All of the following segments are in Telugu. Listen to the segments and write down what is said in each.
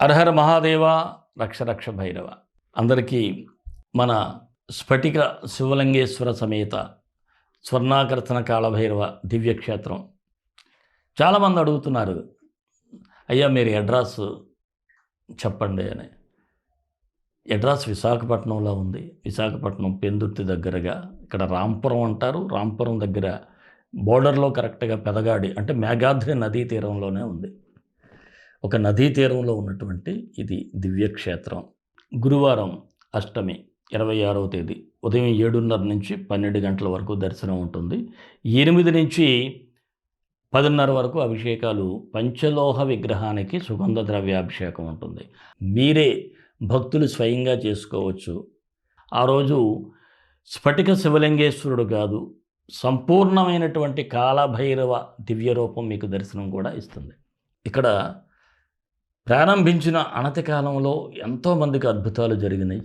హరహర మహాదేవ రక్ష రక్ష భైరవ. అందరికీ మన స్ఫటిక శివలింగేశ్వర సమేత స్వర్ణాకర్తన కాళభైరవ దివ్యక్షేత్రం. చాలామంది అడుగుతున్నారు, అయ్యా మీరు అడ్రస్ చెప్పండి అని. అడ్రస్ విశాఖపట్నంలో ఉంది. విశాఖపట్నం పెందుర్తి దగ్గరగా, ఇక్కడ రాంపురం అంటారు. రాంపురం దగ్గర బోర్డర్లో కరెక్ట్గా పెదగాడి అంటే మేఘాద్రి నదీ తీరంలోనే ఉంది. ఒక నదీ తీరంలో ఉన్నటువంటి ఇది దివ్యక్షేత్రం. గురువారం అష్టమి 26వ తేదీ ఉదయం 7:30 నుంచి 12 గంటల వరకు దర్శనం ఉంటుంది. 8 నుంచి 10:30 వరకు అభిషేకాలు. పంచలోహ విగ్రహానికి సుగంధ ద్రవ్యాభిషేకం ఉంటుంది. మీరే భక్తులు స్వయంగా చేసుకోవచ్చు. ఆ రోజు స్ఫటిక శివలింగేశ్వరుడు కాదు, సంపూర్ణమైనటువంటి కాళభైరవ దివ్య రూపం మీకు దర్శనం కూడా ఇస్తుంది. ఇక్కడ ప్రారంభించిన అనతి కాలంలో ఎంతోమందికి అద్భుతాలు జరిగినాయి.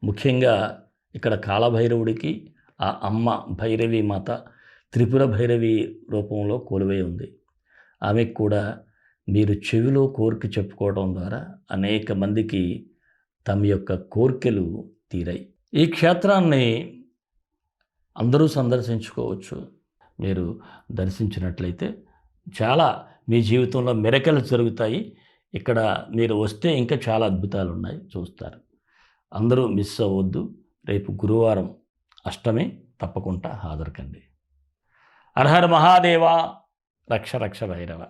ముఖ్యంగా ఇక్కడ కాళభైరవుడికి ఆ అమ్మ భైరవి మాత త్రిపుర భైరవి రూపంలో కొలువై ఉంది. ఆమెకు కూడా మీరు చెవిలో కోరిక చెప్పుకోవడం ద్వారా అనేక మందికి తమ యొక్క కోరికలు తీరాయి. ఈ క్షేత్రాన్ని అందరూ సందర్శించుకోవచ్చు. మీరు దర్శించినట్లయితే చాలా మీ జీవితంలో మిరకల్స్ జరుగుతాయి. ఇక్కడ మీరు వస్తే ఇంకా చాలా అద్భుతాలు ఉన్నాయి, చూస్తారు. అందరూ మిస్ అవ్వద్దు. రేపు గురువారం అష్టమి, తప్పకుండా హాజరు కండి. హర హర మహాదేవ రక్ష రక్ష భైరవ.